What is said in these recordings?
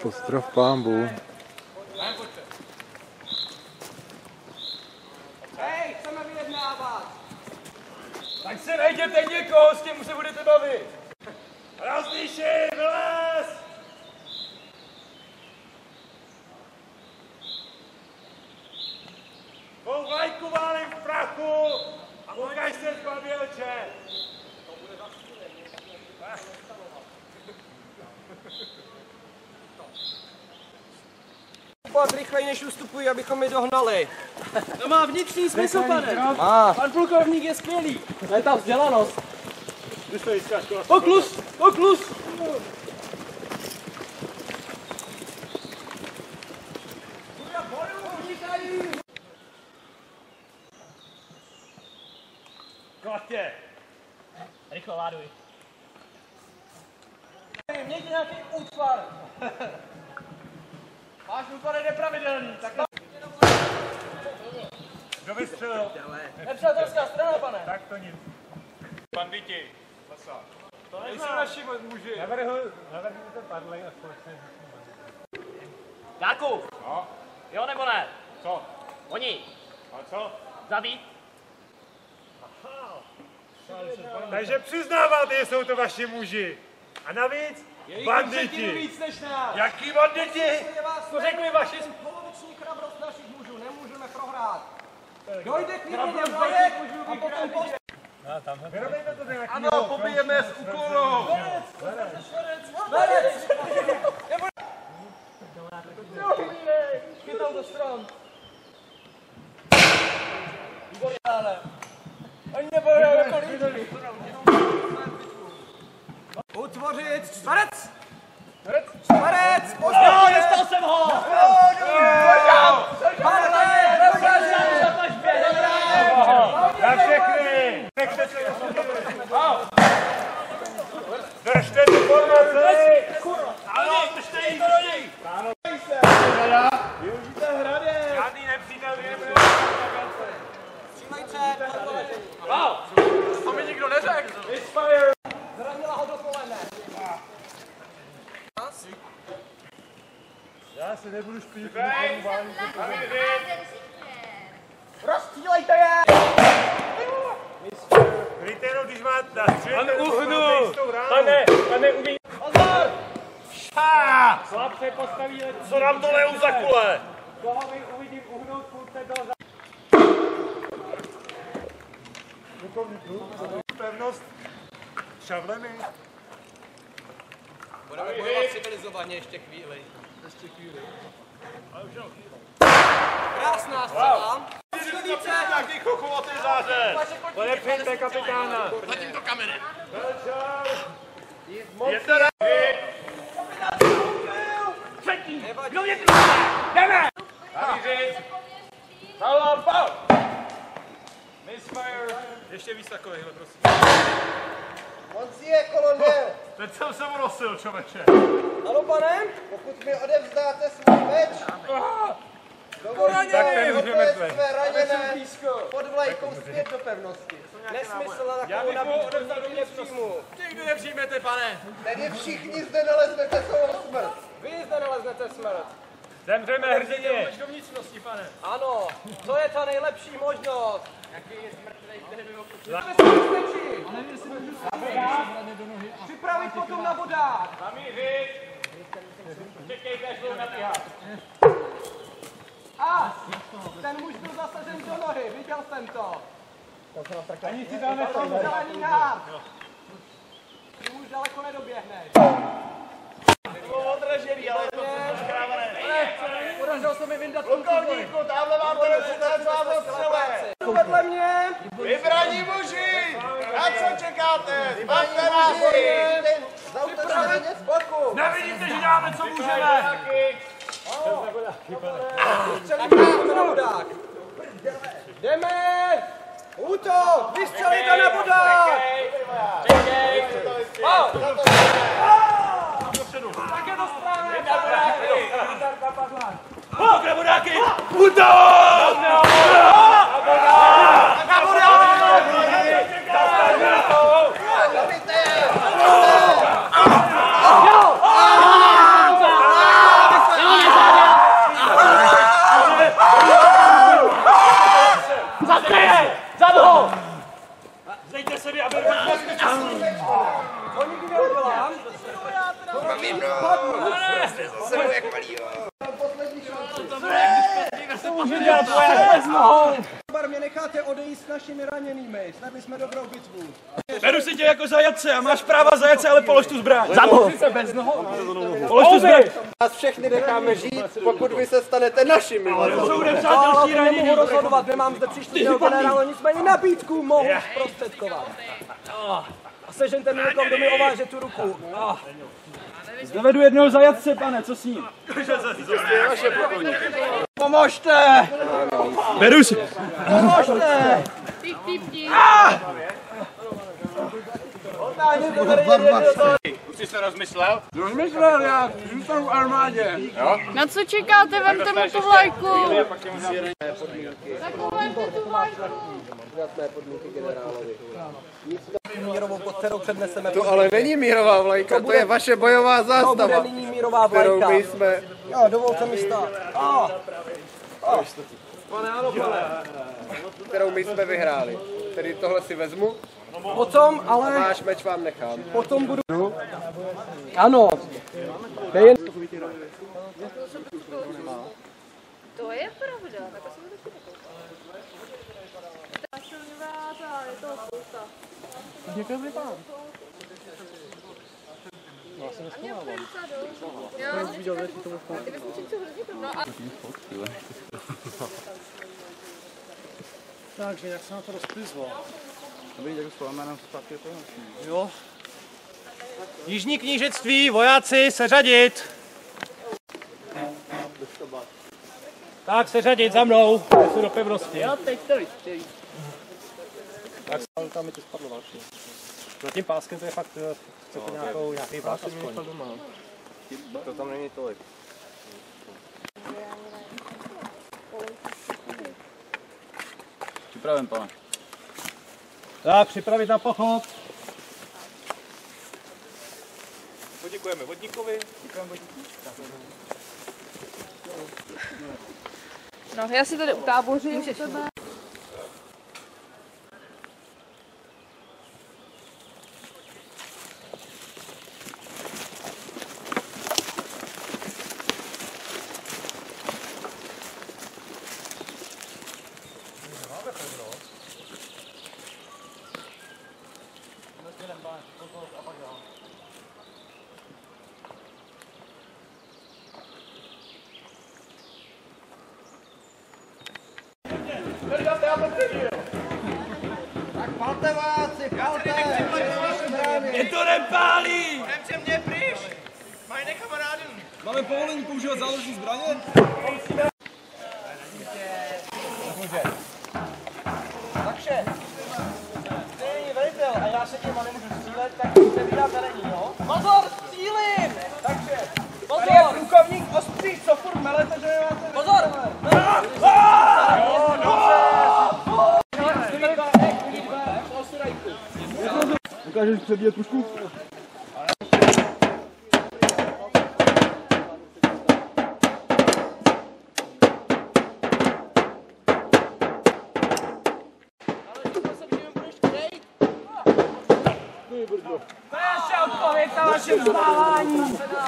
Ostrov Pambu. Hej, chceme vyjednávat! Tak se najděte někoho, s kým se budete bavit! Rozdíši, vylez! Tvou vlajku válím v prachu a ukaž se z babělče! To bude za chvíli. Rychleji než ustupují, abychom je dohnali. To má vnitřní smysl, pane. Má. Pan plukovník je skvělý. To je ta vzdělanost. Poklus! Poklus! Klatě! Rychle láduj. Mějte nějaký útvar. Váš útvar je nepravidelný. Tak Kdo vystřelil? nepřátelská strana, pane. Tak to nic. Banditi. Masa. To Nejsou naši muži. Navrhněte padlej a společně. Dárku. No. Jo nebo ne? Co? Oni. A co? Zabít. Takže přiznáváte, že jsou to vaši muži. A navíc banditi. Víc než nás. Jaký banditi? To řekli vaši. Poloviční chrabrost našich mužů, nemůžeme prohrát. Dojde k výměně vlajek a potom post... Vyrobejme to nějaký. Ano, pobijeme z úkolu. Chytal do stran. Výborně, ale. Oni nebudou jako lidi. Utvořit čtverec! Čtverec! Jo, dostal jsem ho! Na všechny! Držte tu formaci! Ano, držte jí to do něj! Využijte hradě! Žádný nepřítel, Střílejte! To mi nikdo neřekl. Zranila ho do kolene. Já se nebudu špít. Rozstřílejte je! Víte jenom, když máte nastřelit, Pan uhnu! Pane, umí... Pozor! Chlap se postaví letí. Co nám to leju za kule? Koho uvidím uhnout, půjďte do za... Pevnost šavlemi. Budeme bojovat civilizovaně ještě chvíli. Krásná střela. Více! Nějaký chochovatý záře! Podepřijte kapitána. Zatím to kamene. Je to rádi! Třetí! Kdo mě druhý? Jdeme! Namířit! Zalápal! Misfire! Ještě víc takovýhle, prosím. Monsieur Colonel, Teď jsem se mu nosil, čověče. Ano, pane? pokud mi odevzdáte svůj meč, dovolím Tak ten vám můžeme odvést tvé. své raněné pod vlajkou zpět do pevnosti. Nesmysl na Já takovou bych mu nabídku odevzdal nikdy nepřijmu. Nikdy nepřijmete, pane. Tedy všichni zde naleznete svou smrt. Vy zde naleznete smrt. Zemřeme hrdině. Do vnitřnosti, pane. Ano, to je ta nejlepší možnost. Připravit potom na vodách. Namířit! Čekejte, až budou nabíhat. A ten muž byl zasažen do nohy, viděl jsem to. Ani si dáme To je zelený nád. Ty muž daleko nedoběhneš. odražený, ale to jsem škrávané. Podařilo se mi vyndat Plukovníku, tamhle vám to nesutec vám ostřele. Vedle mě. Vybraní muži! Na co čekáte? Zbavte nás! Zautočeně z boku. Nevidíte, že děláme, co můžeme! Střelíme na vodách. Jdeme. Útok. Vystřelíte na vodách. Čekej! Tak je to správně. Na vodáky! Útok! Na vodáky! Zabijte je! necháte odejít s našimi raněnými. Svedli jsme dobrou bitvu. Beru si tě jako zajatce a máš práva zajatce, ale polož tu zbraň. Polož tu zbraň! Vás všechny necháme žít, pokud vy se stanete našimi. Soudem přátelský ranění. Nemohu rozhodovat, nemám zde příštího generála, nicméně nabídku mohu zprostředkovat. A sežeňte mi někoho, kdo mi ováže tu ruku. Zavedu jednoho zajatce, pane, co s ním? Pomožte! Beru si. Pomožte! Už jsi to rozmyslel? Rozmyslel, já zůstanu v armádě. Na co čekáte? Vemte mu tu vlajku. Tak mu vemte tu vlajku. Jasné podmínky generálovi. Mírovou, pod kterou předneseme. To ale není mírová vlajka, to je vaše bojová To bude zástava, nyní mírová kterou vlajka. my jsme... Jo, dovolte mi stát. kterou my jsme vyhráli. Tedy tohle si vezmu, Potom, ale váš meč vám nechám. potom budu... Ano. To je jen... To je pravda. Tak to jsem taky ta silňová, je to spousta. Děkuji vám. A mě úplně docela dolů. Jo, ty bys mi něco hrozně problém. Takže jak se na to rozplizlo? Jo. Jižní knížectví, vojáci, seřadit! Tak, seřadit za mnou, jsou do pevnosti. Jo, teď to víš. Tak tam mi to spadlo další. Za tím páskem to je fakt, chcete nějaký pás aspoň. To tam není tolik. Připraven, pane. Tak, připravit na pochod. Poděkujeme vodníkovi. No, já si tady utábořím. Palte vojáci, palte! Mě to nepálí! Nemce mě pryč! Meine Kameraden! Máme povolení používat záložní zbraně? Takže, ty není velitel a já se těma nemůžu střílet, tak musíte vydat velení, jo? Pozor, střílim! Takže, pozor! Tady je plukovník ostří, co furt melete, že nemáte... Pozor! Ukážeš přebíjet pušku?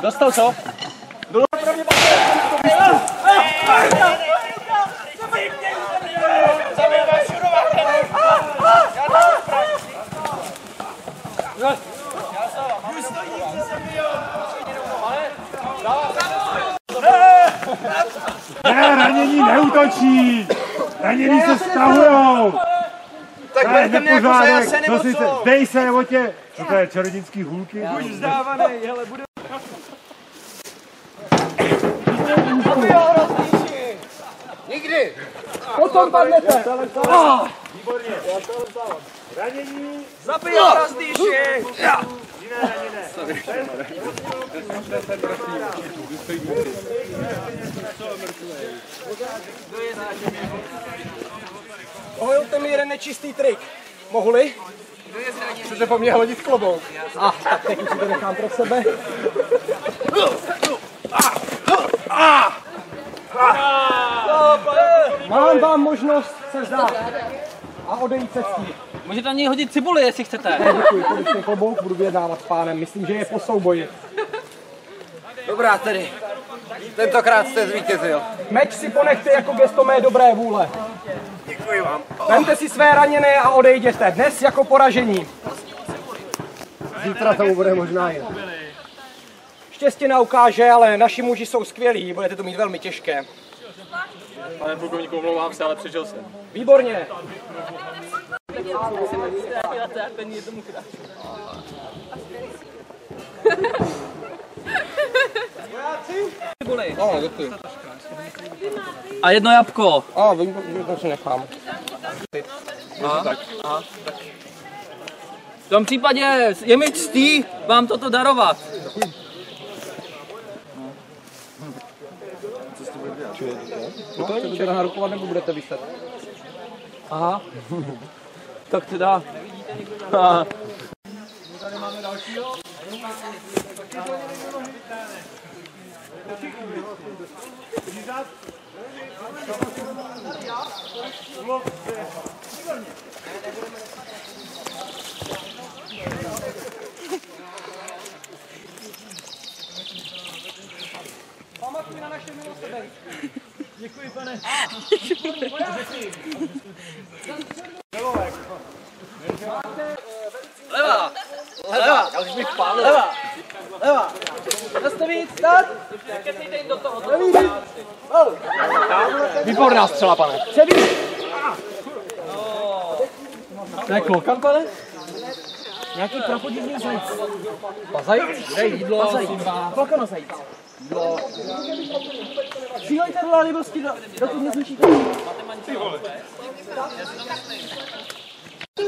Dostal co? Ne, ranění neutočí! Ranění se stahujou! Tak budete mě jako zajatce nebo co? Zdej se, Votě! Co to je, čarodějský hůlky? Buď vzdávaný, hele, bude... Nikdy! Potom padnete! Ranění! Zabij ho, rozdýši! Hovolte mi jeden nečistý trik. Mohu-li? Chcete po mně hodit klobouk? Tak teď už si to nechám pro sebe. Mám vám možnost se vzdát a odejít se s tím. Můžete na něj hodit cibuli, jestli chcete. Ne, děkuji, podejte klobouk, budu vyjednávat s pánem. Myslím, že je po souboji. Dobrá tedy. Tentokrát jste zvítězil. Meč si ponechte jako gesto mé dobré vůle. Děkuji vám. Vemte si své raněné a odejděte. Dnes jako poražení. Zítra tomu bude možná jinak. Štěstí neukáže, ale naši muži jsou skvělí. Budete to mít velmi těžké. Pane plukovníku, omlouvám se, ale přežil jsem. Výborně. A jedno jabko. To si nechám. Aha. V tom případě je mi ctí vám toto darovat. Budete nárukovat nebo budete vyset? Aha. Tak teda. Aha. Pamatuj na naše milosrdenství. Děkuji, pane. Levá. Levá. Já už bych pálil. Levá. Leva. Nastavit, start. Výborná střela, pane. To je klokan, pane? Nějaký prapodivný zajíc. Zajíc? Dej jídlo. Klokan na zajíc. Jídlo. Střílejte do lálivosti, dokud nezničíte.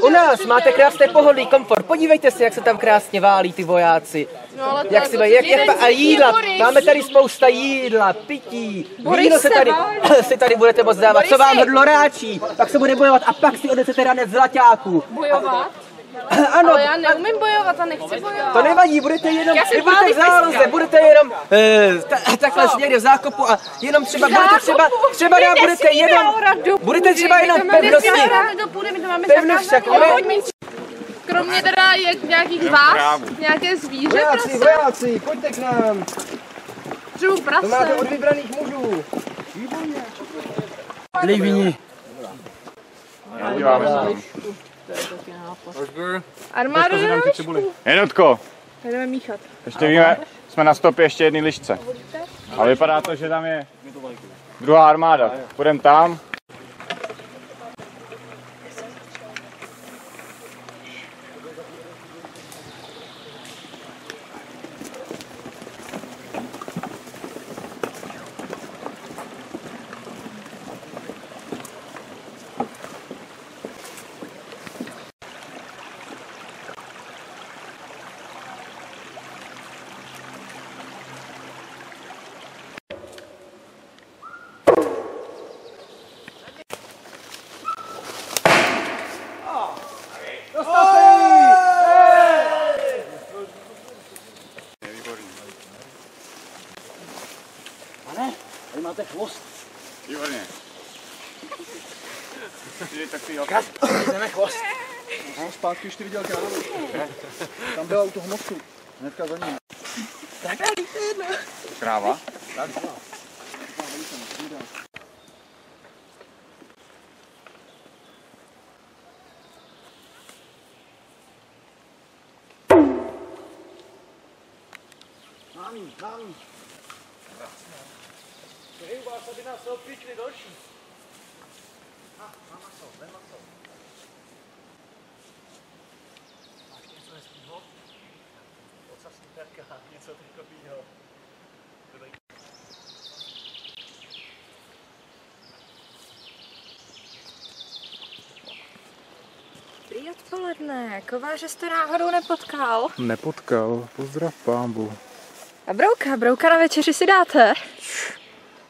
U nás máte krásné pohodlí, komfort. Podívejte se, jak se tam krásně válí ty vojáci. No, ale Jak si mají, a jídla, máme tady spousta jídla, pití, víno si tady budete moc dávat, co vám hrdlo ráčí, pak se bude bojovat a pak si odnesete ranec zlaťáků. Bojovat? Ano, Ale já neumím bojovat a nechci bojovat. to nevadí, budete jenom, Já si nebudete v záloze, budete jenom takhle někde v zákopu a jenom třeba, třeba nám budete jenom, budete třeba jenom pevnosti. Pevnost, Kromě teda nějakých vás, nějaké zvíře, Vojáci, pojďte k nám, třeba to máte prase. od vybraných mužů. Líbí. Armádu do rožku. Jednotko, Jdeme míchat. ještě víme, jsme na stopě ještě jedné lišce. A vypadá to, že tam je druhá armáda. Půjdeme tam. Tady máte chvost. Výborně. Jdeme chvost. No, zpátky už ty viděl krávu. Tam byla u toho mostu. Hnedka za ním. Kráva? Mám. Přeju vás, aby nás odpíčli další. Mám maso, vem maso. Máš něco hezkýho? Ocasný perka, něco takovýho. Dobrý odpoledne. Kováře jste náhodou nepotkal? Nepotkal, pozdrav pámbu. A brouka na večeři si dáte?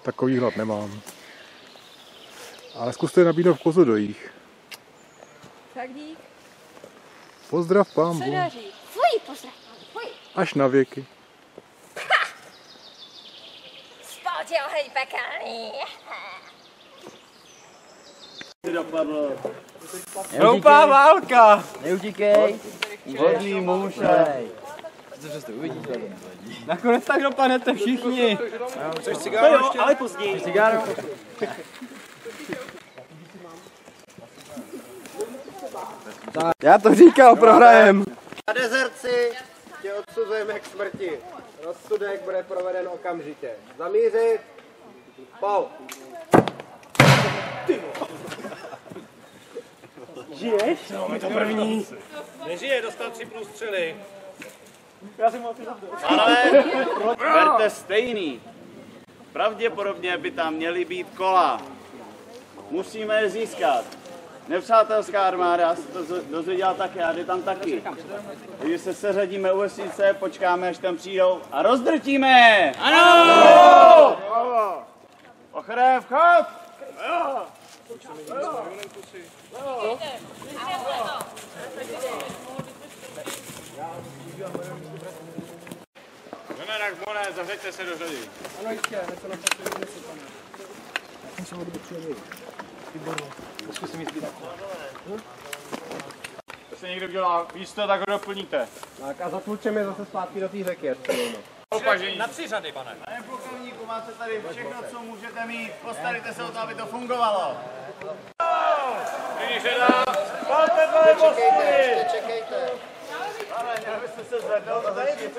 Takový hlad nemám. Ale zkuste nabídnout kozu do jich. Tak dík. Pozdrav Co pámbu. daří? Fuj, pozdrav. Fuj. Až na věky. Spodělhej pekelný. Hloupá válka! Neutíkej! Vodní mušej! Nakonec tak dopadnete všichni! Chceš cigáro ještě? Ale později. Cigáro. Já to říkal, prohrajem. Na dezerci tě odsuzujeme k smrti. Rozsudek bude proveden okamžitě. Zamířit. Pau. Žiješ? No, my to první. Nežije, dostal 3 průstřely. Já jsem mohl Ale berte stejný. Pravděpodobně by tam měly být kola. Musíme je získat. Nepřátelská armáda se to dozvěděla taky a jde tam taky. Když se seřadíme u vesnice, počkáme, až tam přijdou a rozdrtíme! Ano! Ochraje vchod! Tak Mone, zavřeďte se do řady. Ano, jistě, něco na to něco, pane. Já jsem se ho dobu přijeli. Výborně. Zkusím jít takhle. To se někdo dělá místo, tak ho doplníte. Tak a zatlučeme zase zpátky do té řeky. na 3 řady, pane. Pane plukovníku, máte tady všechno, co můžete mít. Postarejte se o to, aby to fungovalo. První řada. Máte dvě Čekejte, ještě čekejte. Ale měli byste se zvednout a začít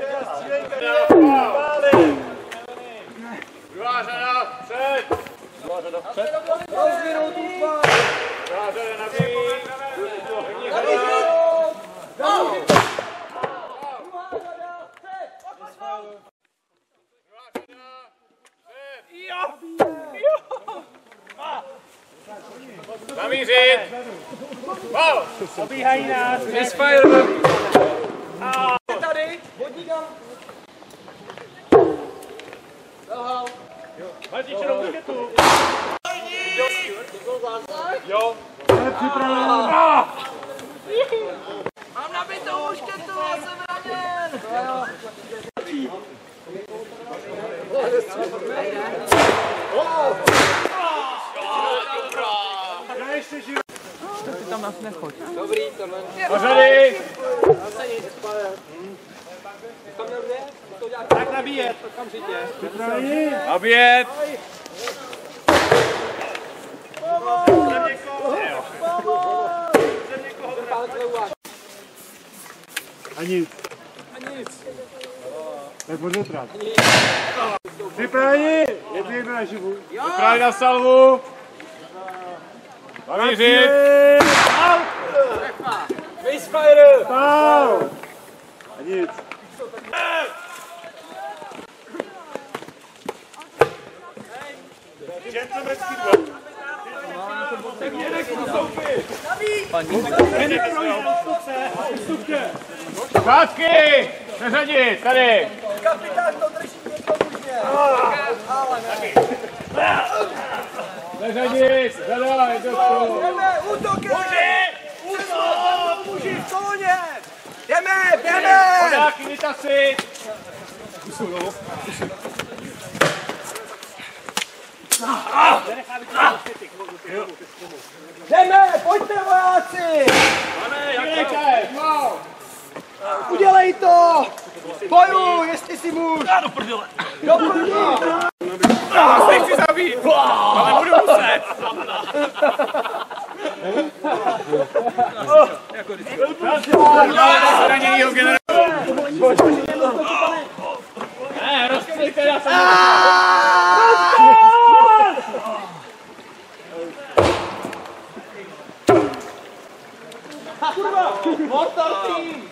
dělat. Druhá řada, před. Rozvinou tu pár. Druhá řada nabíjí. První řada. Zamířit! Wow! Obíhají nás. Misfire! Tady, vodníkám. Hledíš jenom raketu. Jo. Mám nabitou mušketu a jsem raněn. Ty tam nás nechoď. Dobrý, tohle. Pořady! Tak nabíjet, okamžitě. Nabíjet! A nic. Tak pojďme trát. Připraveni? Jedeme na živu. Připravit na salvu! Zamířit! Misfire! Pau! A nic. Zpátky! Seřadit, tady! Kapitán to drží někomužně. Seřadit! Zadaj, dostu! Jdeme, útoky! Muži v koloně! Jdeme, jdeme! Vodáky vytasit! Jdeme, pojďte vojáci! Dělejte! No! Udělej to! Boju, jestli si muž! Já do prdele! Do prdele! Já vás nechci zabít! Ale budu muset! Zraněnýho generála! Ne, rozstřelíte, já jsem... Kurva! Mortar team!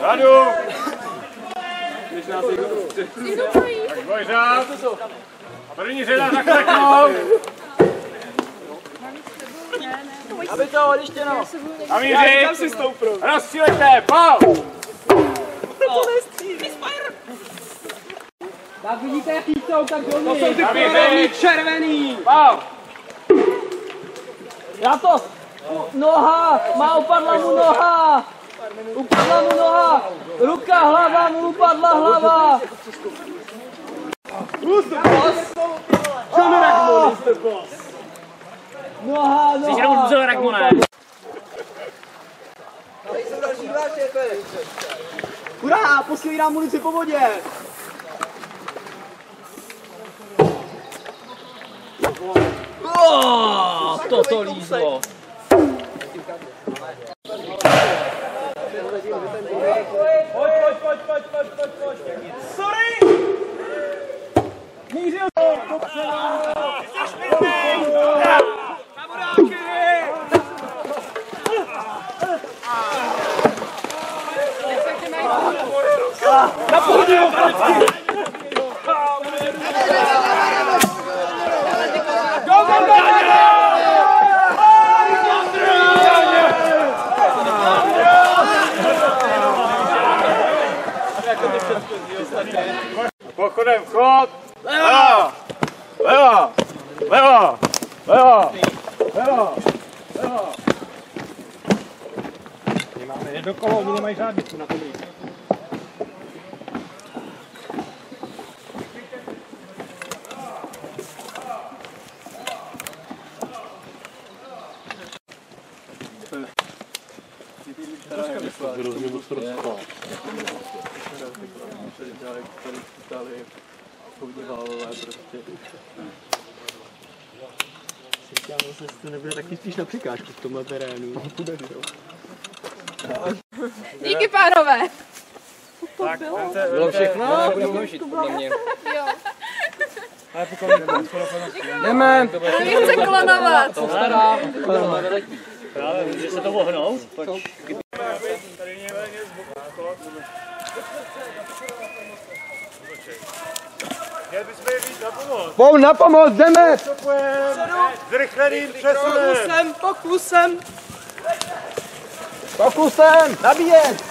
Radu! Tak dvojřád. První řada zakleknout. Aby to odjištěno! A mířit. Rozstřílejte, pau! Tak vidíte, jaký jsou, tak do To jsou ty Nabízej. porovní červený. Pau! Já to! Noha! Upadla mu noha! Upadla mu noha! Ruka, hlava, mu upadla hlava! Noha, noha! Tady jsou další dva, šéfe. Hurá, posílí nám munici po vodě. Toto lízlo. Pojď. Sorry! Mířil to! Kamaráky! Na pohodě, Pochodem vchod. Leva. Leva. Leva. Leva. Leva. Leva. My máme jedno kolo, oni nemají žádný na tom líst. To nebude taky spíš na překážku v tomhle terénu. Díky, pánové. Tak, Bylo všechno? budeme končit, podle mě. Jo. Ale pokud Jdeme. Nechce klonovat. to stará. Ale může se to ohnout? Měli bychom je víc na pomoc. Pojď na pomoc, jdeme! Zrychleným přesunem. Pokusem, nabíjet!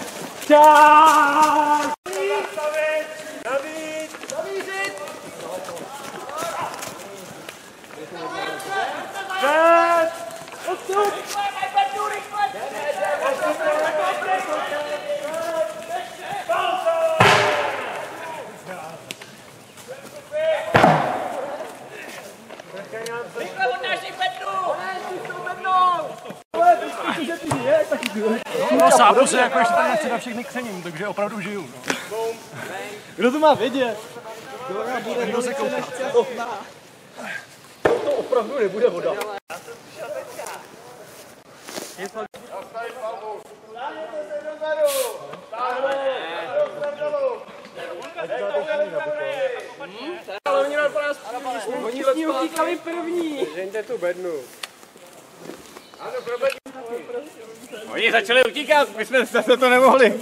No sápu se jako ještě tady nechci na všechny křením, takže opravdu žiju. No. Kdo to má vědět? Kdo se kouká? To opravdu nebude voda. Oni s ní utíkali první. Žeňte tu bednu. Oni začali utíkat, my jsme zase to nemohli.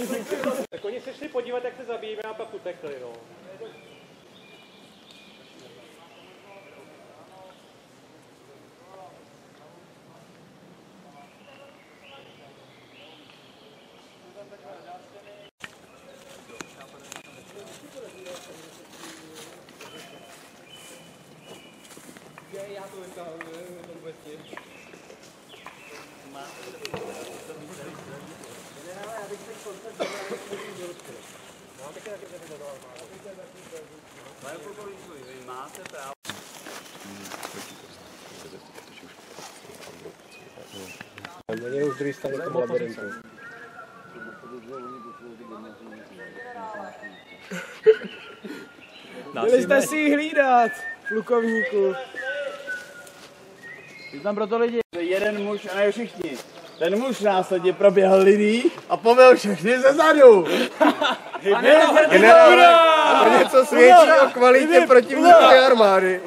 Tak oni se šli podívat, jak se zabijeme a pak utekli, no. Oni už druhý strany toho labirintu. Měli jste si ji hlídat, plukovníku. Ty tam proto lidi. Jeden muž a ne všichni. Ten muž následně proběhl lidí a pověl všechny ze zadu. Generále, to něco svědčí o kvalitě protivníkové armády.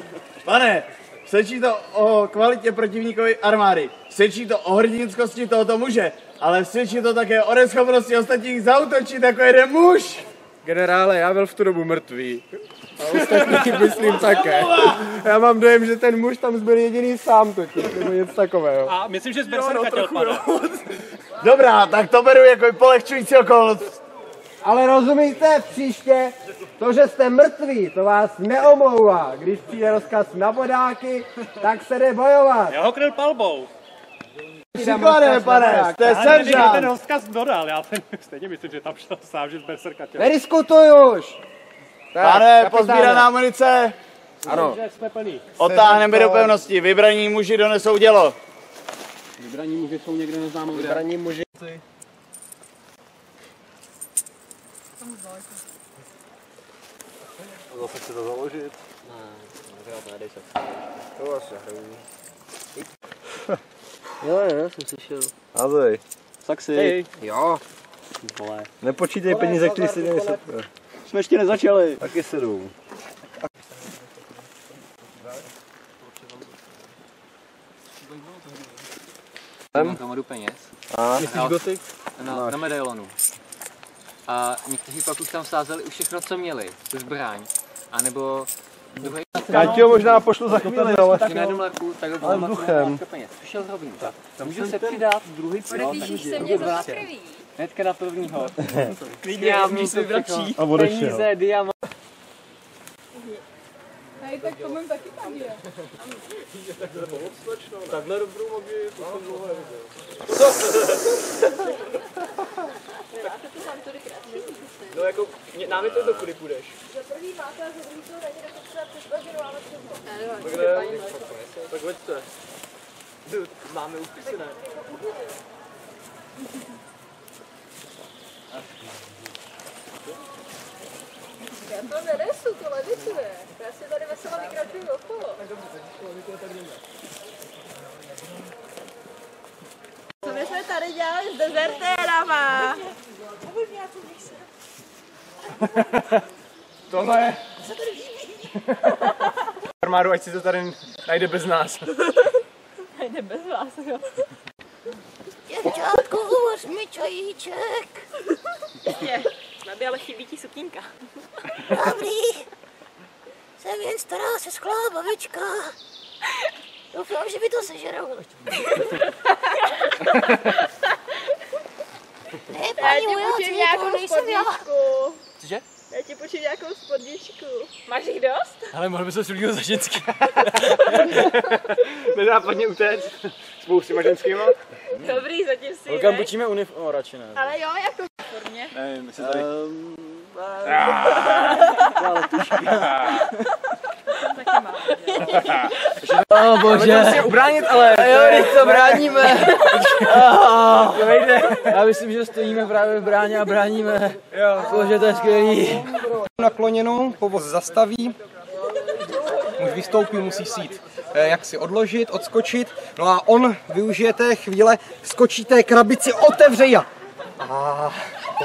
Pane, svědčí to o kvalitě protivníkové armády. Svědčí to o hrdinskosti tohoto muže, ale svědčí to také o neschopnosti ostatních zaútočit jako jeden muž. Generále, já byl v tu dobu mrtvý. A ostatní myslím také. Já mám dojem, že ten muž tam zbyl jediný sám totiž, nebo něco takového. A myslím, že z Berserka chtěl padat. Dobrá, tak to beru jako polehčující okolnost. Ale rozumíte, příště, to, že jste mrtví, to vás neomlouvá. Když přijde rozkaz na vodáky, tak se jde bojovat. Já ho kryl palbou. Příkladem, pane, jste Ten seržant. rozkaz dodal, já ten stejně myslím, že tam šel sám, že z Berserka chtěl. Nediskutuj už! Tak, Pane, kapitáne. pozbíraná munice. Ano. Že jsme plný. Otáhneme do pevnosti, vybraní muži donesou dělo. Vybraní muži jsou někde neznámo kde. Vybraní muži. Zase chci to založit. Ne, nedej se. To vlastně hraju. Jo, jsem slyšel. Ahoj. Saxi. Hej. Jo. Vole. Nepočítej peníze, které si měli super. Jsme ještě nezačali. Taky se jdou. Mám hromadu peněz. Myslíš gotik? Na medailonu. A někteří pak už tam sázeli už všechno, co měli, tu zbraň. A nebo druhý... Já ti ho možná pošlu za chvíli, ale... Taky na jednom leku, takhle ale dvou vzduchem. peněz. Přišel hrobný. Můžu se přidat druhý Podepíšeš se mě za první. Hnedka na prvního. Klidně, můžu si vračí. A odešel. Peníze, diamant. Hej, tak to mám taky tam je. Takhle dobrou magii, to jsem dlouho neviděl. No jako, nám je to do kudy půjdeš. Za první máte a za druhý to není nepotřeba přes bažinu, ale přes Tak veďte. Máme úpisy, ne? Já to nenesu, to levicuje. Já si tady vesela vykračuju okolo. Co my jsme tady dělali s dezertérama? Tohle je... Armádu, ať si to tady najde bez nás. Najde bez vás, jo. Děvčátko, uvař mi čajíček. Je, babi, ale chybí ti sukínka. Dobrý. Jsem jen stará se sklá babička. Doufám, že by to sežerou. Ne, paní vojáci, to nejsem já. Cože? Já ti počím nějakou spodničku. Máš jich dost? Ale mohli bychom si udělat za ženský. Nezápadně utéct. Spolu s těma ženskýma. Dobrý, zatím si Holkám počíme uniformu, radši ne. Ale jo, jako formě. Nevím, my se tady... O bože. Musíme ubránit, ale... Jo, teď to bráníme. Já myslím, že stojíme právě v bráně a bráníme. Bože, to je skvělý. Nakloněnou, povoz zastaví. Muž vystoupí, musí sít. Jak si odložit, odskočit. No a on využije té chvíle, skočí té krabici, otevře ji.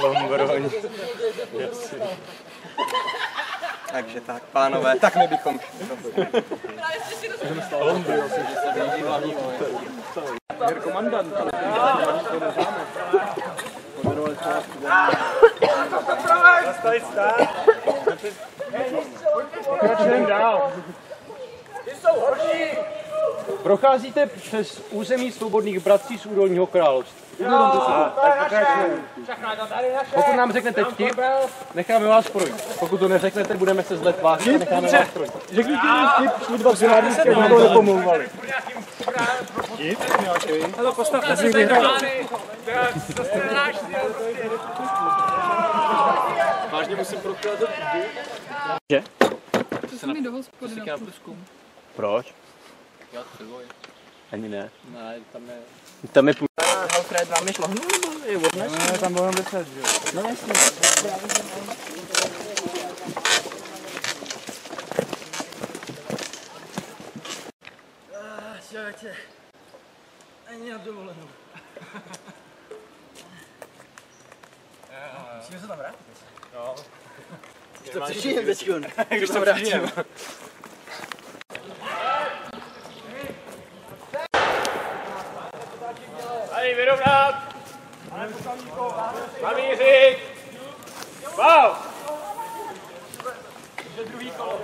Lombroň. Takže tak, pánové, tak my bychom. Komandant. Zastavit stát. Pokračujeme dál. Ty jsou horší. Procházíte přes území svobodných bratří z údolního království. Pokud nám řeknete vtip, necháme vás projít. Pokud to neřeknete, budeme se zle tvářit a necháme vás projít. Řekni ti vtip, šli dva zrádní, kteří to nepomlouvali. Vtip? Hele, postavte se tady. Vážně musím prokázat vtip? Že? To se mi do hospody na průzkum. Proč? Já přeboj. Ani ne. Ne, tam je... Tam je půl. Alfred vám je šlohnu, nebo je odnes? Ne, tam bylo 10, že jo? No jasně. Člověče, ani na dovolenou. Musíme se tam vrátit. Jo. Když to přičiním teďkon. Když to vrátím. Tady vyrovnat! Zamířit! Wow! Druhý kolo.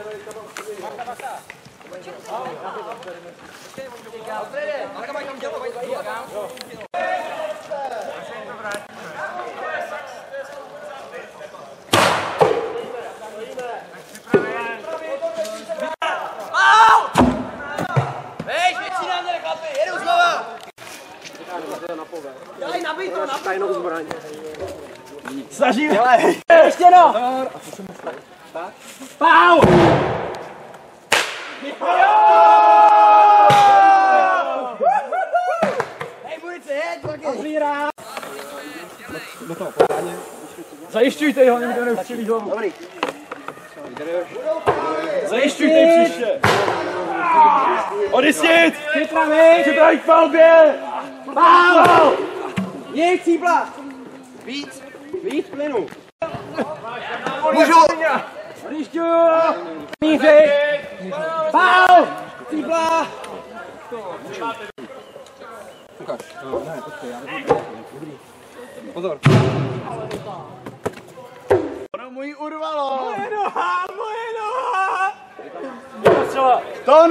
Hej, většina mě chlapi, jedu znova! Dělej, nabij to, nabij to! Tajnou zbraň. Snažím! Ještě no! Pau! Hej, munice, jeď, taky! Otvírá! Do toho pořádně. Zajišťujte ho, nikdo neustřelí hlavu. Dobrý. Zajišťujte příště. Odjistit! Připravený! Připravit k palbě! Pál! Jej, cípla! Víc! Víc plynu! Můžu! Zajišťuju! Míři! Pál! Cípla! Pozor. Ono mu ji urvalo. Moje noha! Moje noha! To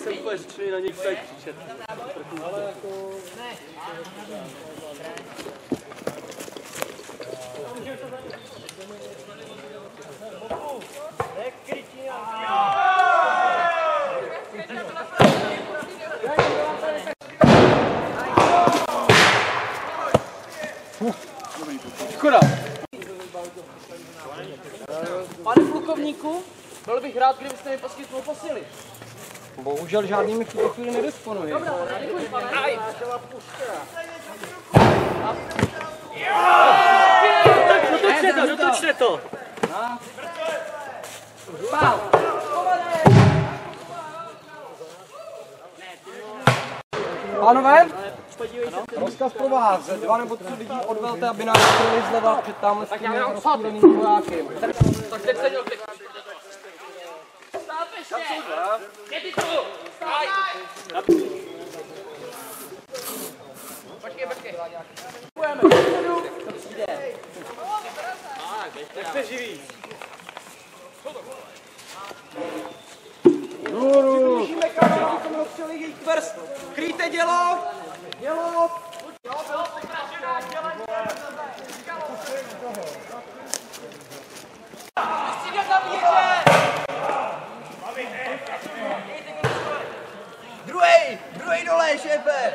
Jsem úplně řečený na něj tak křičet. Ale jako... Škoda. Pane plukovníku, byl bych rád, kdybyste mi poskytnul posily. Bohužel žádnými v tuto chvíli nedisponuji. Dobrá, děkuji, pane. Dotočte to! Pál! Pánové, rozkaz pro vás. 2 nebo 3 lidí odvelte, aby nás střelili zleva před tamhle s těmi rozptýlenými vojáky. Tak teď se měl teď. Stát ještě! Je ty tu! Stát! Počkej. Pojďme. To přijde. Jak jste živí? Slyšíme kameru, abychom rozstřelili jejich tvrz. Kryjte dělo! Dělo! Druhej dole, šéfe!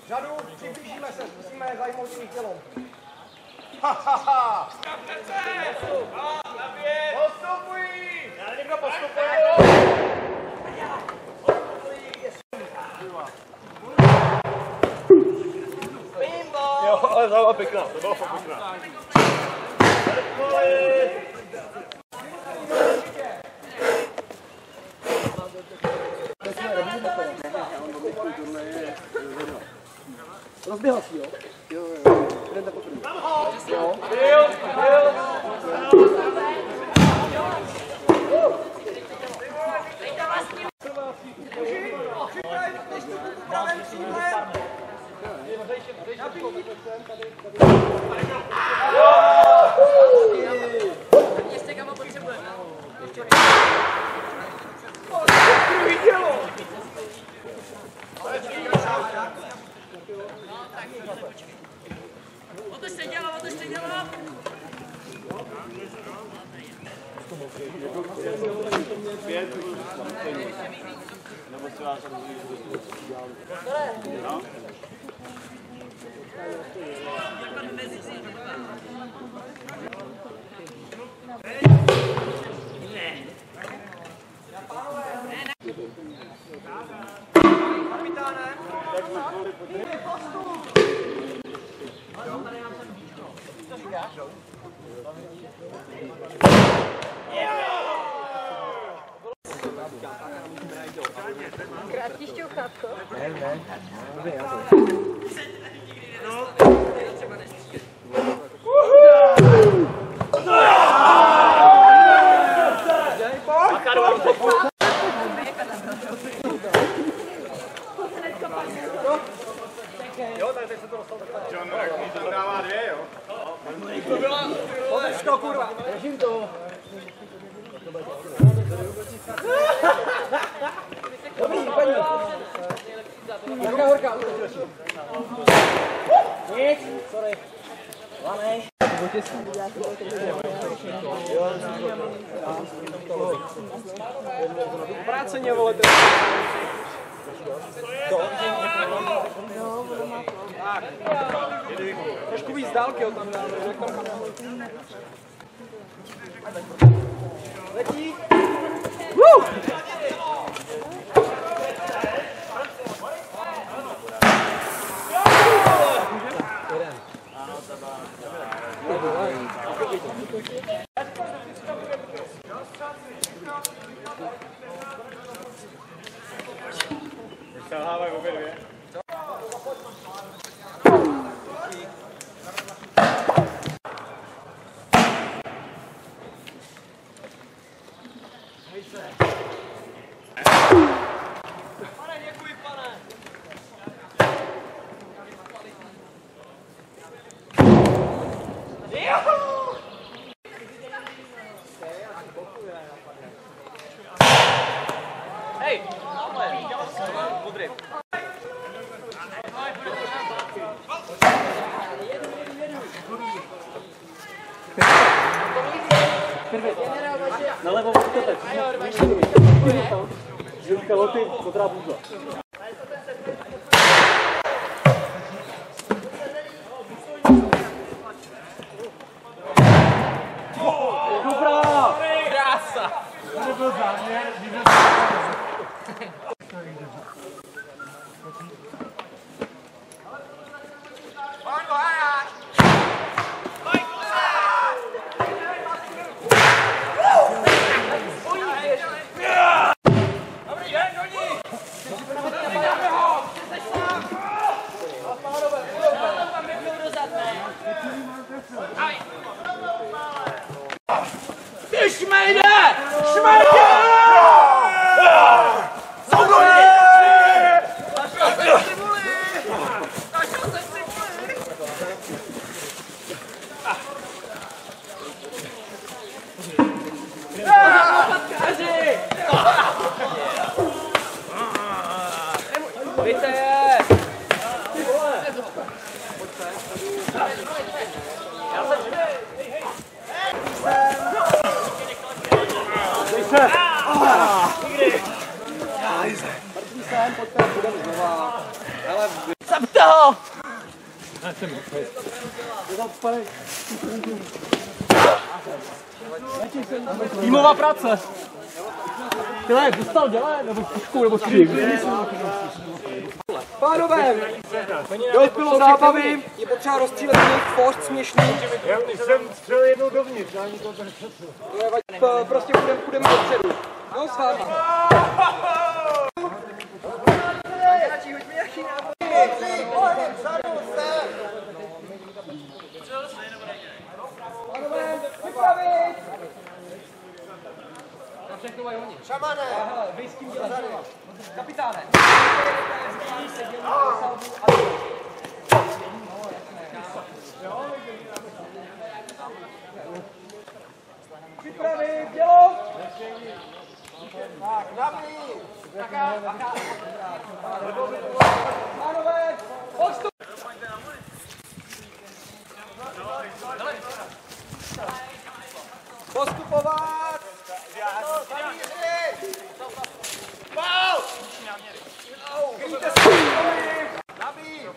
Řadu, přiblížíme se, musíme zajmout jejich tělo. Postupují! Někdo postupuje? Jo, ale to byla pěkná, to bylo fakt pěkná. Rozběhl si, jo? Jo. Jdete po první. Jo. Ještě kamo potřebujeme. Otočte dělo. nebo si vás no? Krátký šťouchátko. Ne. Jo, tak teď se to dostalo takhle. John, to dává 2, jo? To byla... Poteč to, kurva. Držím to. Dobrý, paní. Jaká horká, útočí. Nic, sorry. Lámej. To bylo těsný. Obráceně, vole. Tak. Trošku víc dálky ho tam dáme, jak tam kameru. Letí. Selhávají obě dvě. Pane, děkuji, pane. Hej, modrý. Nalevo odtepec. Žilka, loty, modrá bůzla. Dobrá! Krása! To byl záměr, Ty šmejde! Šmejde! Víte je! Ty vole! Já jsem Zabte ho! Týmová práce! Tyhle, dostal dělá, nebo pušku, nebo střík. Pánové, dospělo zábavy, je potřeba rozstřílet jejich post směšný. Já už jsem střelil jednou dovnitř, já nikoho to nepřetřel. Prostě půjdeme dopředu. No, s váma. Šamane! Vy s kým děláte? Kapitáne! Připravit, dělo! Tak, nabíj! Pánové, odstup! Postupovat! Pál! Kryjte se! Nabíj!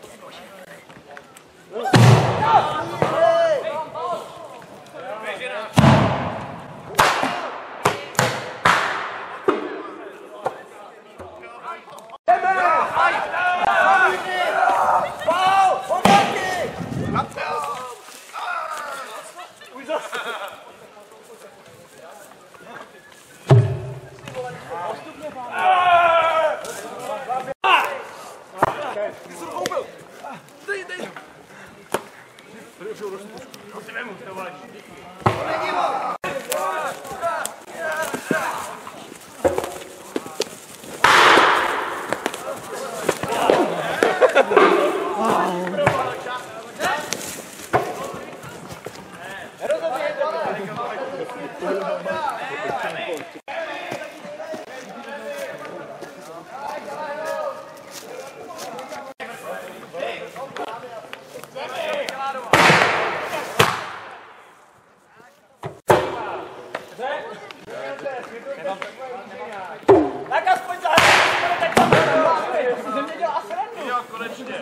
Tak aspoň zahrát, tak tam jsem mě dělal srandu. Jo, konečně.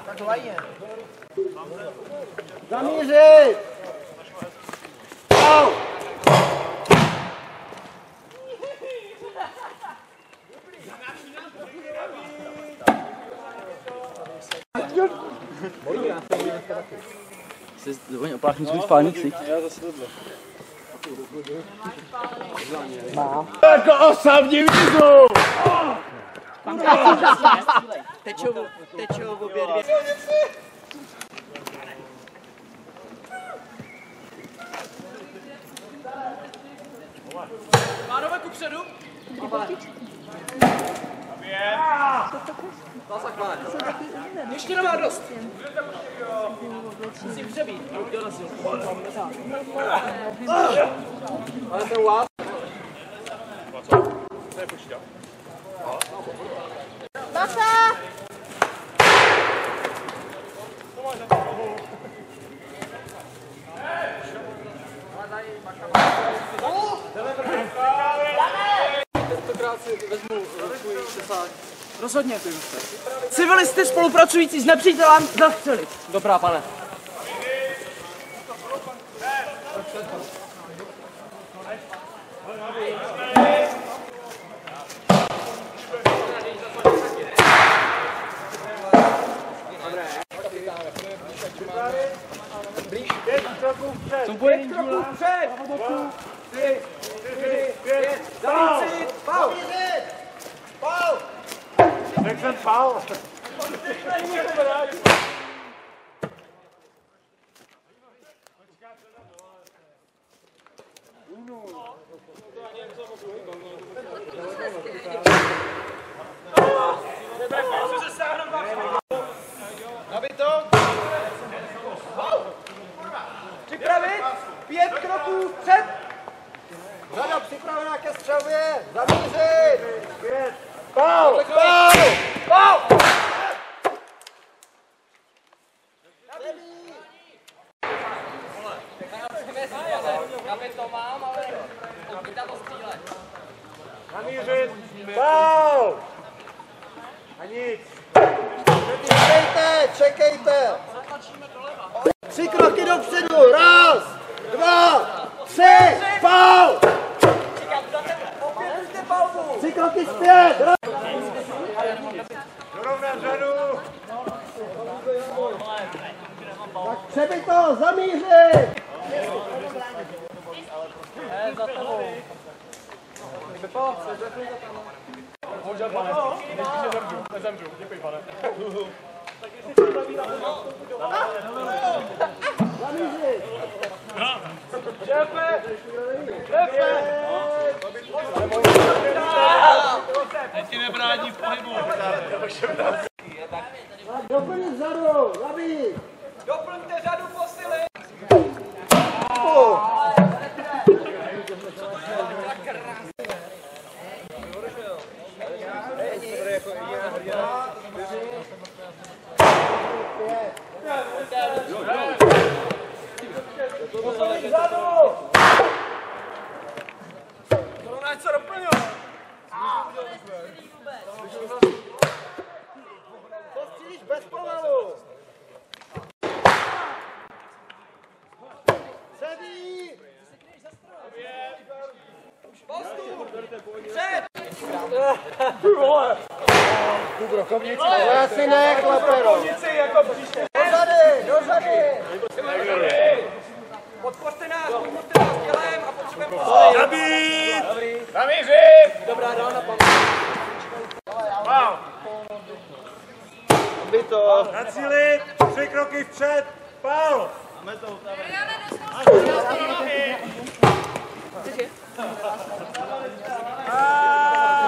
Tak lajně. Zamířit! Au! Jsi dovolně opláchnu svůj spálnici. Já zase tohle. Mám. Jako osa v divízu! Tečou obě dvě. Pánové kupředu. Ještě nemá dost. Musím přebít. Ale ten vás. Bacha! Tentokrát si vezmu svůj šesák. Rozhodně. Civilisty spolupracující s nepřítelem zastřelit. Dobrá, pane. Co bude jen kroků před! 3, 4, 5, zamířit! Pál! Pál! Jak jsem pál? Nabito! Připravit! 5 kroků před! Řada připravená ke střelbě! Zamířit! 5! Pál! Pál! Pál! Namířit! Pál! A nic! Čekejte, čekejte! 3 kroky dopředu! 1, 2, 3! Pál! 3 kroky zpět! Dorovnat řadu! Tak přebito, zamířit! Za tebou. Bohužel, pane. Nezemřu. Děkuji, pane. Zamířit! Šéfe! Šéfe! Teď ti nebrání v pohybu. Doplnit řadu, labí! Doplňte řadu posily! Co doplňu? Postřílíš bez pomalu! Sedí! Postup! Před! Já si ne, klapero! Do řady! Podpořte nás tělem a potřebujeme poslední. Zabít! Namířit! Dobrá, dál na paměť. Wow! Aby to. Nacílit! 3 kroky vpřed! Pál! Máme to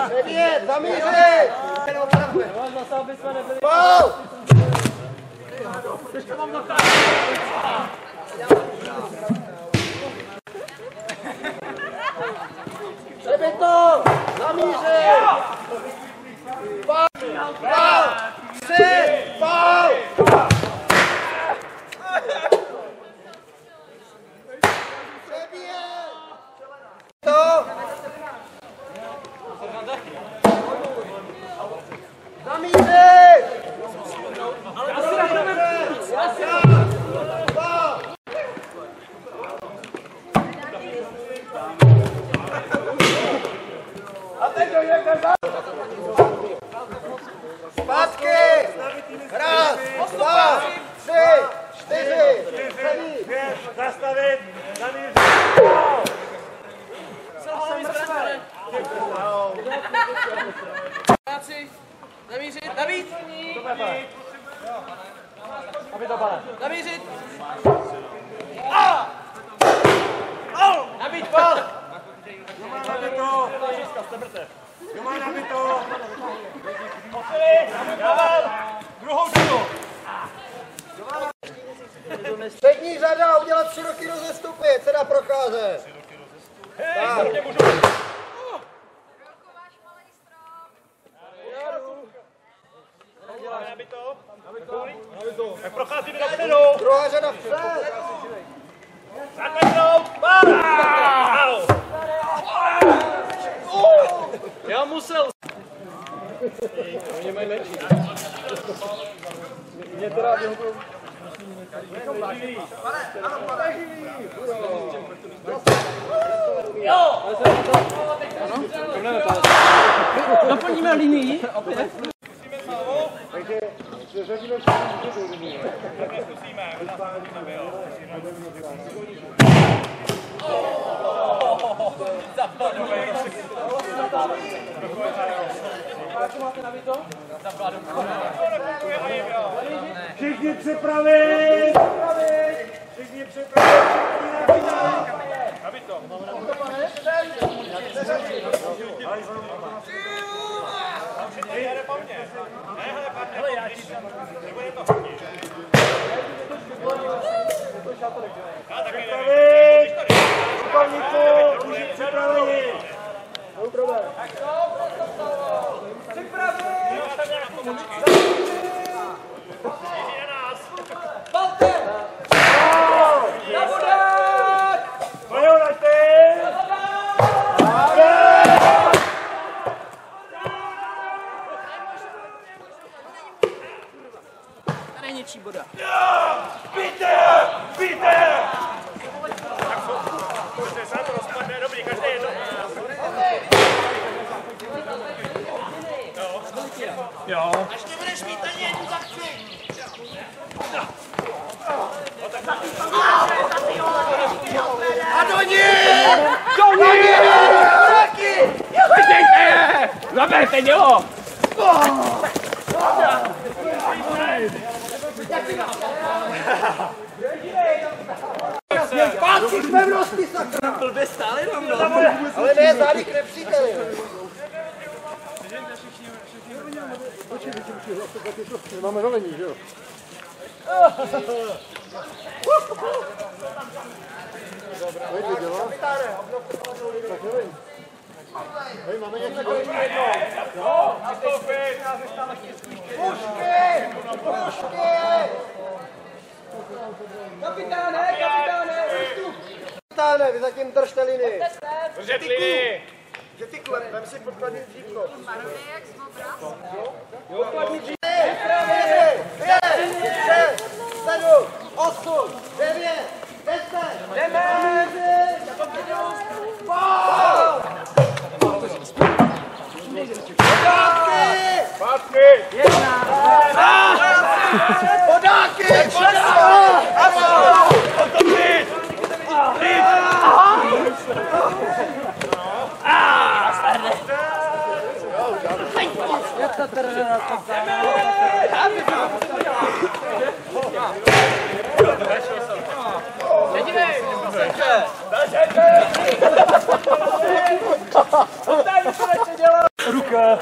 Devět, zamířit! Pál! Přebito! Zamířit! Pál! Pál! 3! Pál! Zpátky! Raz, dva, tři, čtyři, zastavit, zamířit. Namířit, nabít! Namířit! Nabít, pal! Má nabito! Posily! Druhou řadu! Střední řada, udělat 3 roky rozestupy, se dá procházet. Hej, mě můžu! Tak procházíme dopředu! Druhá řada vpřed! Zaklepnout! Já musel! Oni mají lepší. Mě teda vyhovují. Jo! Doplníme linii opět. Takže řadíme všechny linii. Zkusíme. Všichni připravit! Všichni připravit! Aby to. Hele, já ti tam. Nebude to hodně. Připravit! Rukovníku! Už připraveni! Tady je něčí boda. Víte! Víte! Protože se to rozpadne, dobrý, každý jedno. Jo. Až nebudeš mít ani jednu zakci! A do ní! Do ní! Taky! Vyštějte je! Zaberte něho! Pátky k pevnosti, sakra! Blbě stále jenom, no. Ale ne, zády k nepříteli! Máme zelení, že jo? Pojď, viděla? Tak zelení. Hej, máme něco zelení jedno. Jo, nastoupit! Pušky! Pušky! Kapitáne, kapitáne! Kapitáne, vy zatím držte linii. Držet linii! Že ty klep, vem si podkladní dřívko. Jo, podkladní dřívko. 5, 6, 7, 8, 9, 10. Jdeme! Pátky! Podáky! Otočit! Jak ta terena Ruka!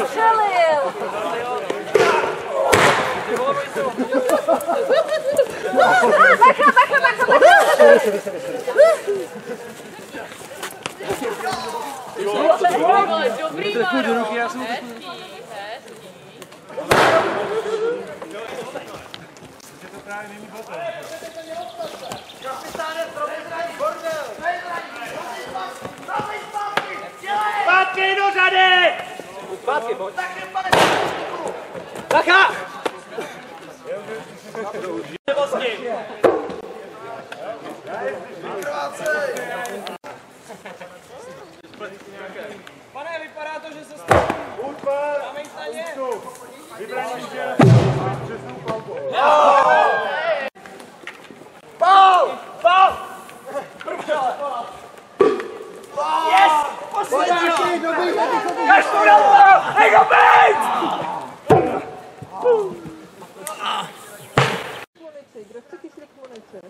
Střelil! Dobrý, trochu do ruky, já jsem Zpátky do řady! Zpátky, pojď. Bacha! Pane, vypadá to, že se stane. Zámeň na ně. Pál! Pál! Yes! Poslední! Kaž to na pál! Nech ho být! Kdo chce kyslík munice?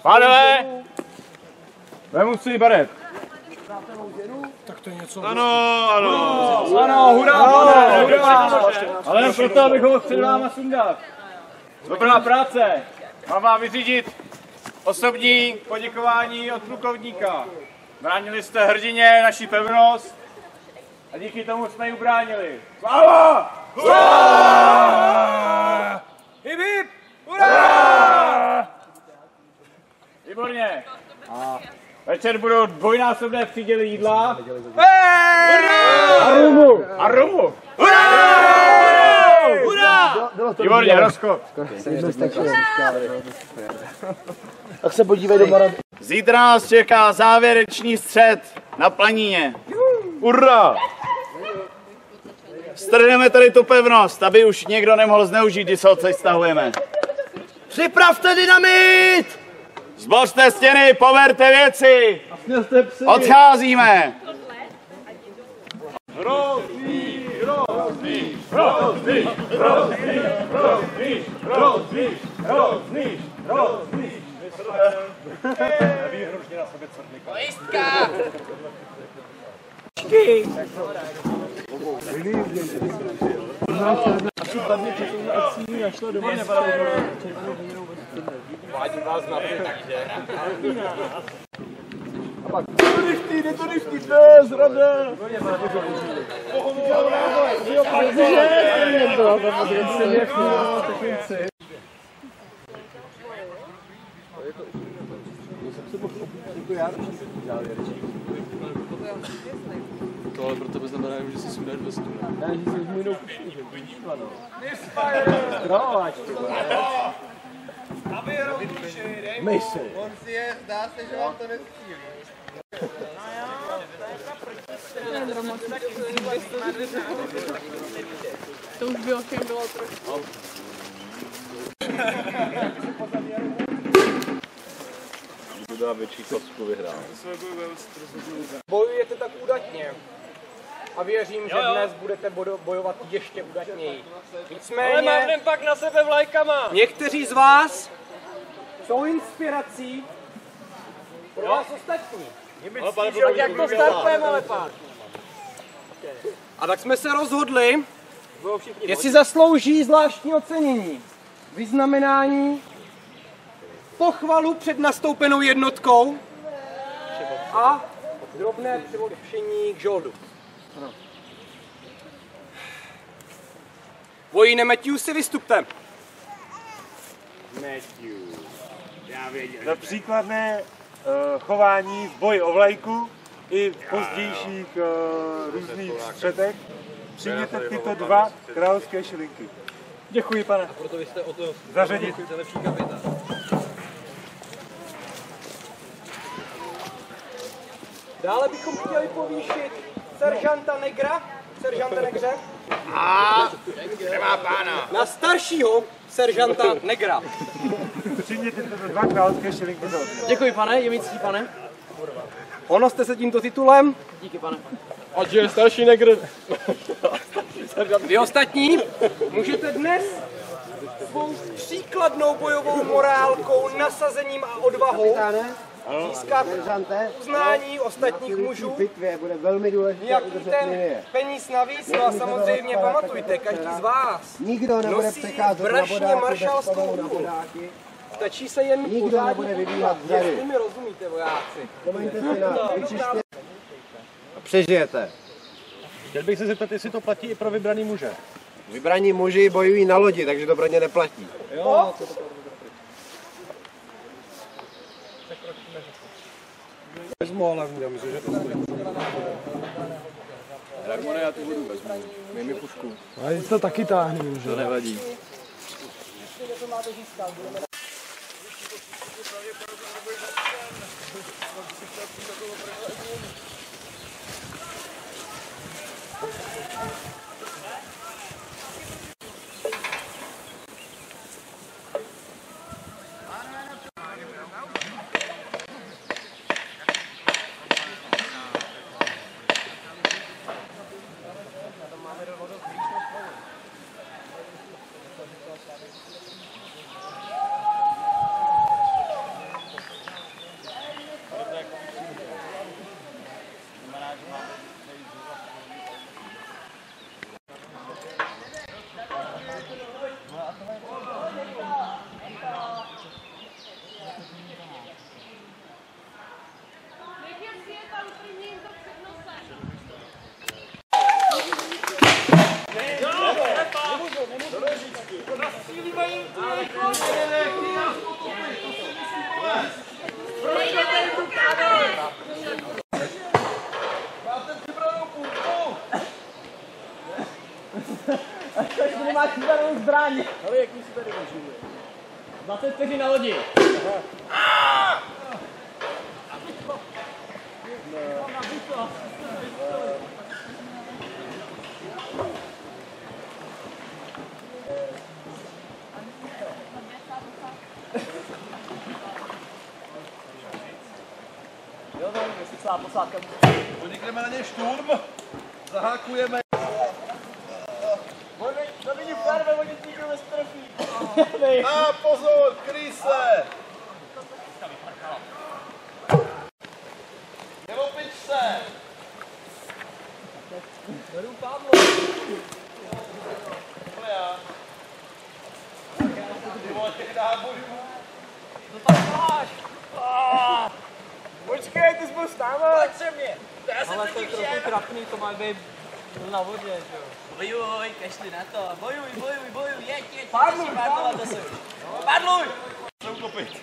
Pánové! Vemu si baret. Tak to je něco. Ano, hurá, ale jen proto, abych ho před váma sundal. Dobrá práce. Mám vám vyřídit osobní poděkování od plukovníka. Bránili jste hrdině naši pevnost a díky tomu jsme ji ubránili. Sláva! Hurá! Hip hip! Hurá! Výborně. Večer budou dvojnásobné příděly jídla. A rumu! A rumu! Hurá! Hurá! Výborně, rozchod. Tak se podívej do baráku. Zítra nás čeká závěrečný střet na Planíně. Hurá! Strhneme tady tu pevnost, aby už někdo nemohl zneužít, když se odsaď stahujeme. Připravte dynamit! Zbořte stěny, poverte věci! Odcházíme! Hrozný, hrozný, hrozný, hrozný, hrozný, hrozný, hrozný, hrozný. Pojistka! To ale pro tebe znamená, že si sundáš vestu. Ne, že si vezmu jinou pušku, že to vidíš plano. Králováč, ty vole. Aby rozlučili, dej mu. On si je, zdá se, že vám to nestílí. To už bylo, čím bylo trošku. Kdo dá větší kostku vyhrál. Bojujete tak udatně. A věřím, že dnes budete bojovat ještě udatněji. Nicméně... Ale mám pak na sebe vlajkama. Někteří z vás jsou inspirací pro vás ostatní. Jak to startujeme, ale pán. A tak jsme se rozhodli, jestli zaslouží zvláštní ocenění, vyznamenání, pochvalu před nastoupenou jednotkou a drobné přilepšení k žoldu. Vojine Matthew, si vystupte. Za příkladné chování v boji o vlajku i v pozdějších různých střetech přijměte tyto 2 královské šilinky. Děkuji, pane. A proto vy jste o to zařadit. Lepší kapitán. Dále bychom chtěli povýšit seržanta Negra. Seržante Negře. Nemá pána. Na staršího seržanta Negra. Přijměte tyto 2 královské šilinky za odměnu. Děkuji, pane, je mi ctí, pane. Honořte se tímto titulem. Díky, pane. Ať je starší Negr. Vy ostatní můžete dnes svou příkladnou bojovou morálkou, nasazením a odvahou získat uznání ostatních mužů. Bude velmi důležité Nějaký ten peníz navíc, no a samozřejmě pamatujte, každý z vás nikdo nebude nosí přecházet na brašně bodáky, maršalskou bez hůl. bodáky. Stačí se jen Nikdo pořádně nebude vybíhat podívat, zrady. jestli mi rozumíte, vojáci. Vzpomeňte si na vyčištění. Přežijete. Chtěl bych se zeptat, jestli to platí i pro vybraný muže. Vybraní muži bojují na lodi, takže to pro ně neplatí. Jo, Vezmu, ale já myslím, že to stojí. Dragone, já tu vodu vezmu. Dej mi pušku. ale to taky táhne, že? To nevadí. To máte získat. zbraň. Ale jak my si tady můžeme? 20 vteřin na lodi. Jo, no, jestli celá posádka. Podnikneme na ně šturm, zahákujeme. To vidím farbe, oni si nikdo nestrefí. A pozor, kryj se! Neopič se! Beru Pavlo. Tohle já. Ty vole, těch nábojů. To tam máš. Počkej, ty jsi byl stávat. Pojď se mě. Ale to je trochu trapný, to má být na vodě, že jo. Bojuj, kašli na to. Bojuj, jeď, Padluj, padluj! Jsou kopit.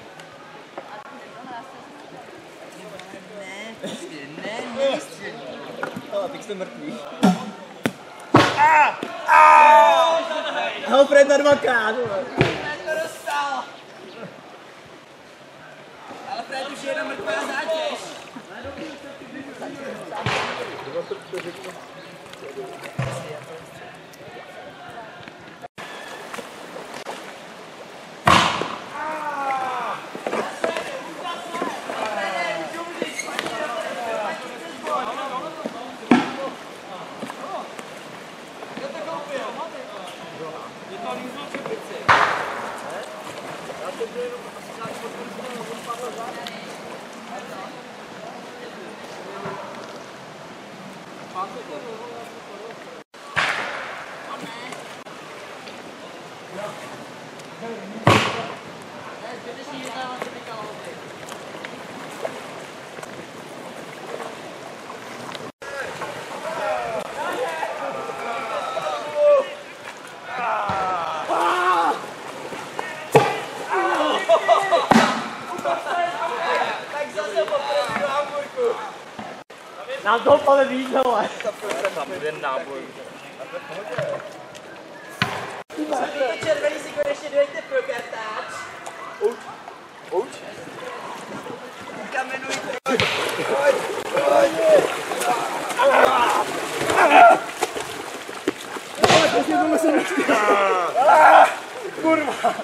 Ne, Ale teď jste mrtvý. Ho Fred na 2krát. Fred to dostal. Ale Fred už je jedna mrtvá zátěž. Nám to pane víc, hele. Tam jeden náboj. Ty červený si konečně dojďte pro kartáč. Ouč. Kamenuj. Kurva!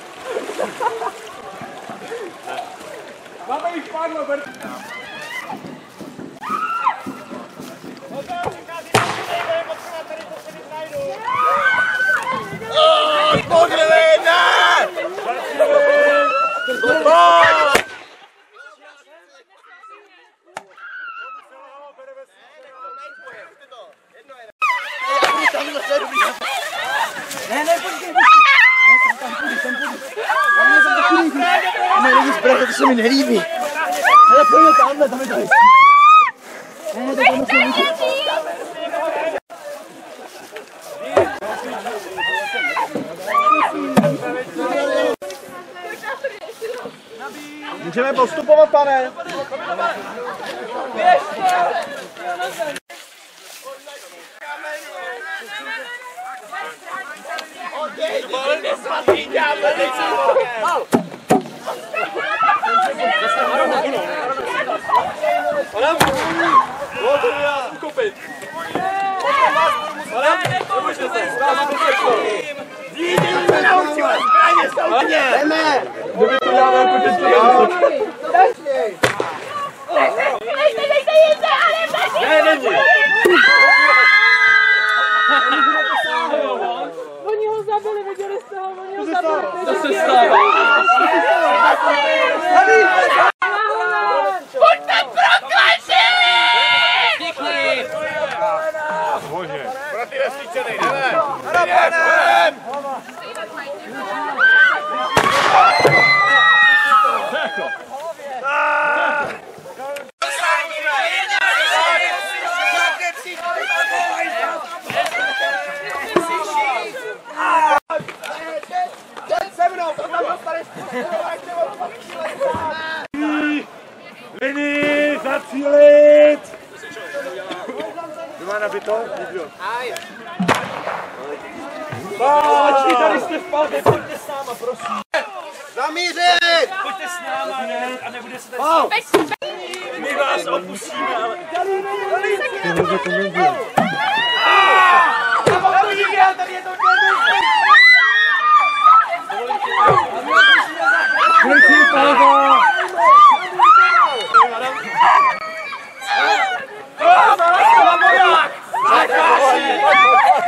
Máme jich padlo, Bert. Pogledej, ne! Ne, počkej. Nejde zbraň, to se mi nelíbí. Hele, pojďme tamhle, tam je to hezký. Ne, to tam se líbí. Můžeme postupovat, pane? Běžte! Ty vole, nesvatý ďábel, teď se ho! Ona ukopit. Ona, nepomůžte se, díky, se naučil, zbraně součně. Jdeme. Kdyby to dělal počet. Dejte jít, ale ne, není. Oni ho zabili, viděli jste ho, oni ho zabili. Co se stává? Pojďte prokazili! Všichni! Bože. Pro ty vesničany, jdeme. Jdeme. Lini, zacílit! Kdo má nabito? Nikdo. Oči, tady jste v palbě, pojďte s náma, prosím. Zamířit! Pojďte s náma a nebude se tady my vás opustíme, ale... Tady je to Kliky, palba!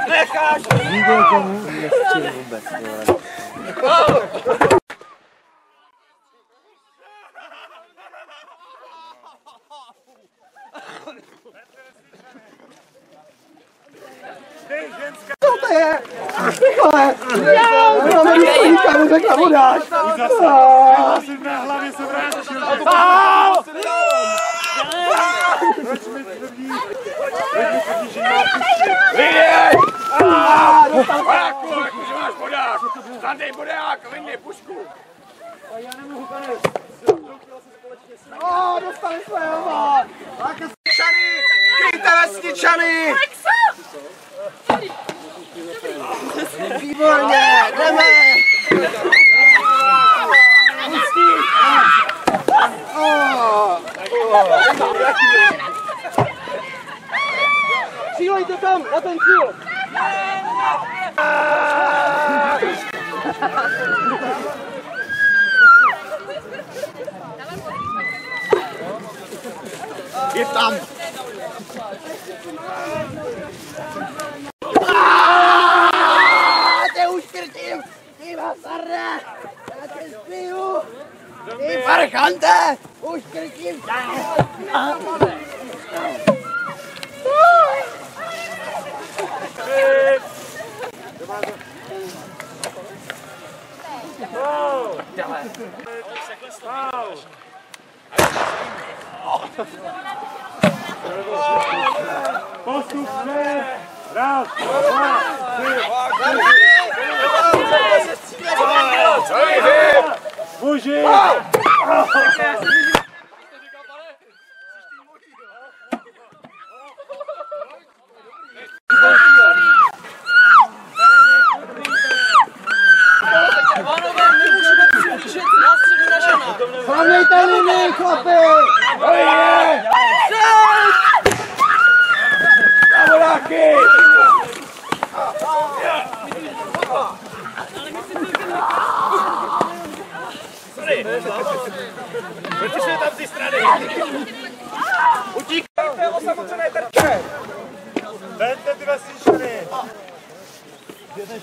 Necháš! Nikdo tomu nestřel vůbec. Co to je? Rychle! Máme důstojníka, neřekla mu dáš! Asi na hlavě se vrátil. Proč mi tvrdí, že má Vyjď! Vojáku, jakože máš bodák! Zadej bodák, vyndej pušku! Já nemohu, pane. Dostali jsme ho! Vesničany! Kryjte vesničany! Výborně, jdeme! Cílejte tam, na ten cíl! Je tam! Tě uškrtím! Ty basarde! Já tě zbiju! Ty parchante! Uškrtím tě! Postupně! Raz, dva, tři! Muži! Hlavnějte linii, chlapi! Kamaráky! Proč jsme tam ty strany? Utíkejte, osamocené terče! Vente ty vesničany!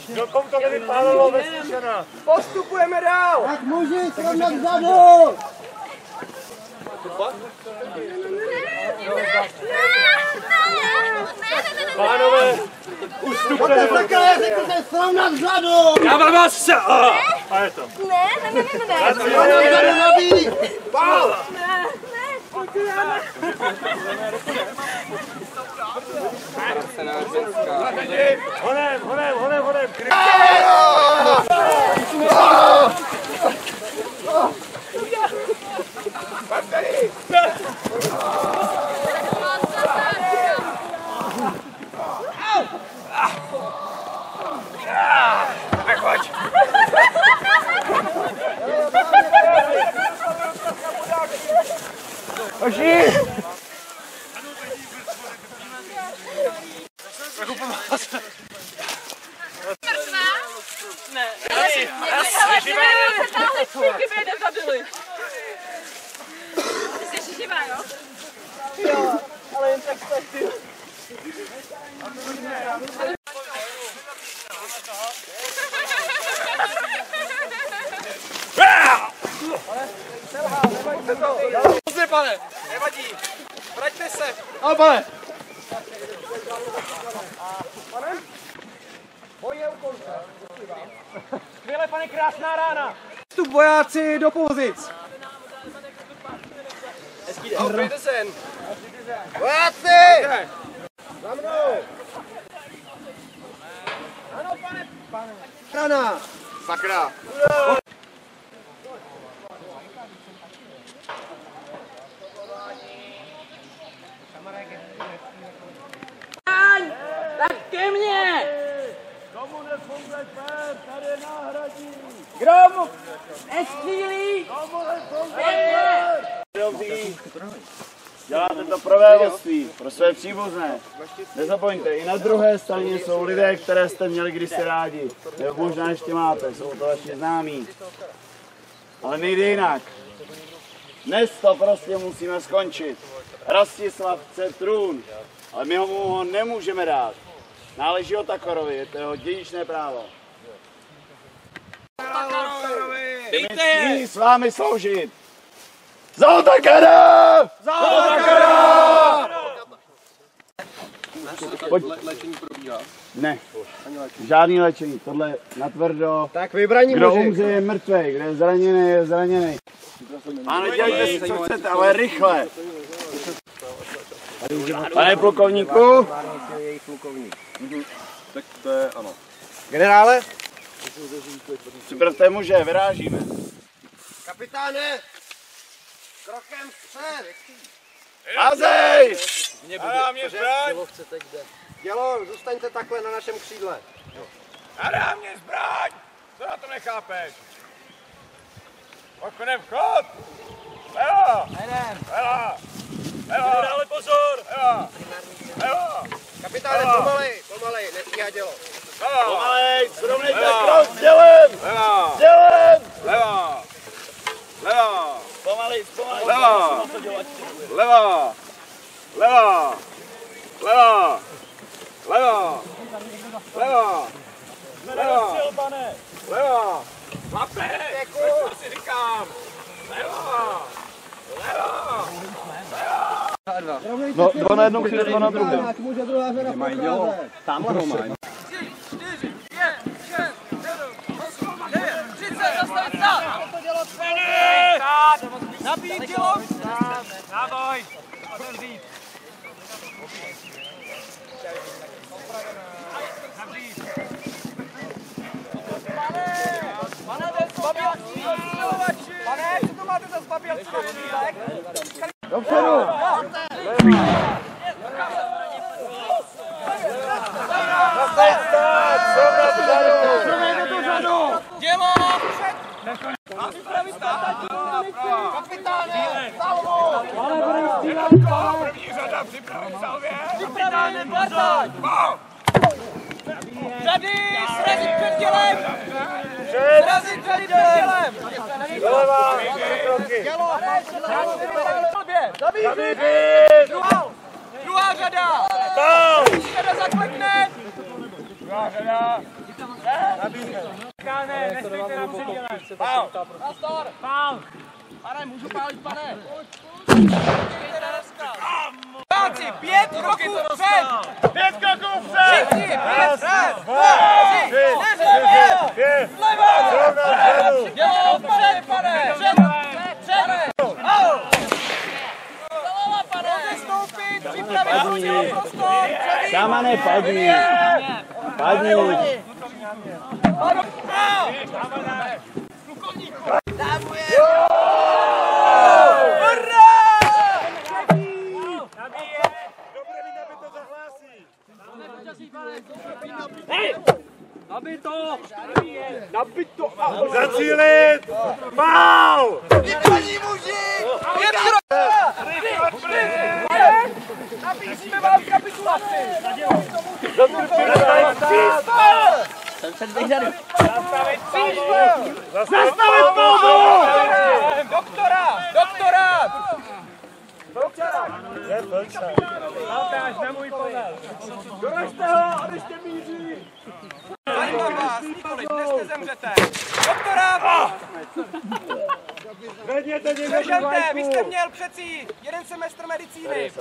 Dokom to nevypálilo vesničana! Postupujeme dál! Tak muži, srovnat vzadu! Pánové, ustupte! Takhle, řekl jsem srovnat vzadu! Já vám vás se... A je to. Nabíjí! Pál! Honem! Nechoď! Oži! Ne. Kdyby nezabili. Ty jsi živá, jo? Jo, ale jen tak ty. Nevadí to. Později, pane. Nevadí. Vraťte se. Ale pane. Pane? Boj je u konce. Skvěle, pane, krásná rána. Vstup vojáci do pozic. Pojďte sen. Vojáci! Za mnou. Ano, pane. Strana! Sakra! Tak ke mně! Komu nefunguje Kdo nestřílí? Děláte to pro vévodství, pro své příbuzné. Nezapomeňte, i na druhé straně jsou lidé, které jste měli kdysi rádi. Nebo možná ještě máte, jsou to vaši známí. Ale nejde jinak. Dnes to prostě musíme skončit. Rastislav chce trůn, ale my ho nemůžeme dát. Náleží Otakorovi, je to jeho dědičné právo. Chci s vámi sloužit. Za Otakara! Za Otakara! Léčení probíhá? Ne, žádný léčení, tohle natvrdo. Tak vybraní Kdo muži. umře je mrtvý, kdo je zraněný je zraněný. Ano, dělejte si, co chcete, ale rychle. Pane plukovníku. Tak to je ano. Generále? Připravte muže, vyrážíme. Kapitáne! Krokem vpřed! Házej! Hledá mě zbraň! Dělo, zůstaňte takhle na našem křídle. Hledá mě zbraň! Co na to nechápeš? Okonem vchod! Leva! Leva! Leva! Dále pozor! Leva! Leva! Kapitáne, pomalej, nestíhá dělo. Pomalej, srovnejte krok s dělem! Leva! Dělem! Leva! Leva! Pomalej. Leva! Leva! Leva! Leva! Leva! Leva! Leva! Leva! Chlape! Co si říkám? Leva! Leva! No, dva na jednou přijde, dva na druhou. Mají dělo. Tamhle ho mají. 4, 5, 6, 7, 8, 9, 30, zastavit stát! Nabít dělo! Náboj! Zavřít! Pane, co to máte za zbabělský střílek? Dopředu! Zastavit stát! Srovnejte tu řadu! Dělo! Připravit stát! Kapitáne! Salvo! První řada, připravit salvě! Připravený partaj! Řady! Srazit před dělem! Srazit před dělem! Doleva, 3 kroky. Dělo! Zabít! Druhá řada! Řada zaklekne! Druhá řada! Nestejte nám před dělem. Pastor! Pál! Pane, můžu pálit, pane? Páci, 5 kroků před! 5 kroků před! Všichni, 5 před! 2, 3, 4, 5! Zleva! Dělo, před, pane! Před! Zleva, pane! Rozestoupit, připravit hodinu prostor! Kámane, padni! Padni! Dávuje! Nabít to! Zacílit! Pál! Vybraní muži! Nabízíme vám kapitulaci! Zastavit palbu! Doktora! Doktora! Maltáš na můj podel. Doražte ho a nešte míří! Zajímám vás, nikoliv, dnes nezemřete! Doktora! Vedněte někdo Sežante, vy jste měl přeci 1 semestr medicíny!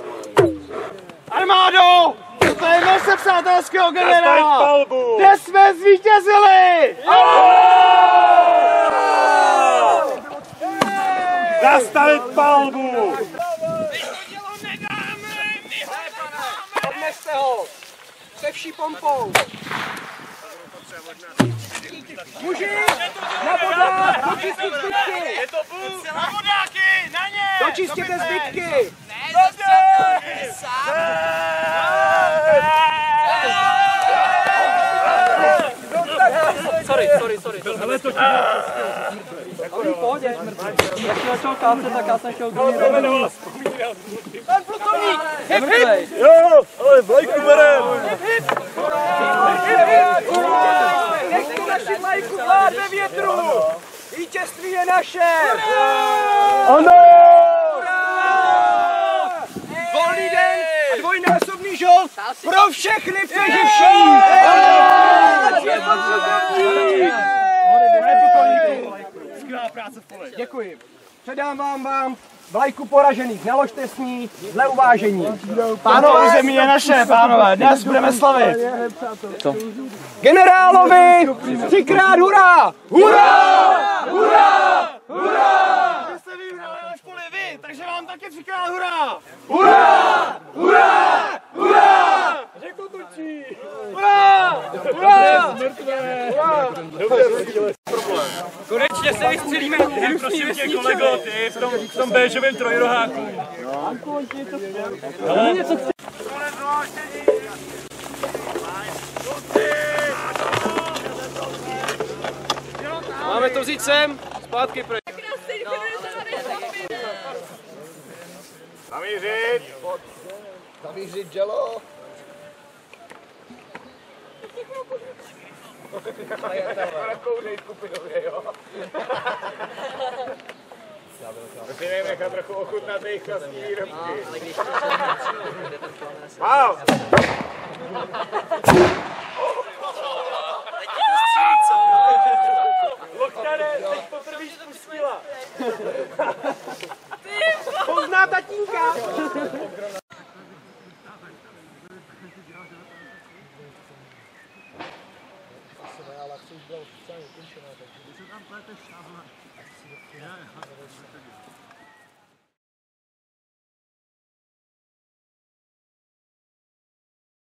Armádo! To je mise přátelského generála! palbu! Kde jsme zvítězili! Zastavit palbu! Odneste ho! Se vší pompou! Muži! Na vodách! Dočistit zbytky! Je to bůh! Na vodáky! Na ně! Dočistěte zbytky! sorry. Ale to ti Ale v pohodě, jak jsi začal kácet, tak já jsem šel druhý Pan plukovník! Hip, hip! Jo, ale vlajku berem! Nechte naši vlajku vlád ve větru! Vítězství je naše! Ano! Volný den a dvojnásobný žolt pro všechny přeživší! skvělá práce v poli. Děkuji. Předám vám vlajku poražených. Naložte s ní dle uvážení. Pánové, Zemí je naše, pánové, dnes budeme slavit. Co? Generálovi 3krát hurá! Hurá! Hurá! Hurá! Vy jste vyhráli v poli vy, takže vám taky 3krát hurá! Hurá! Hurá! Hurá! Řekl tučí! Hurá! Hurá! Konečně se vystřelíme. Prosím tě, kolego, ty v tom béžovém trojroháku. Ale něco chci. Máme to vzít sem, zpátky pryč. Zamířit! Zamířit dělo! Kouřej skupinově, jo? Musíme nechat trochu ochutnat jejich vlastní výrobky. Wow! Lokťane, teď poprvé spustila. Pozná tatínka.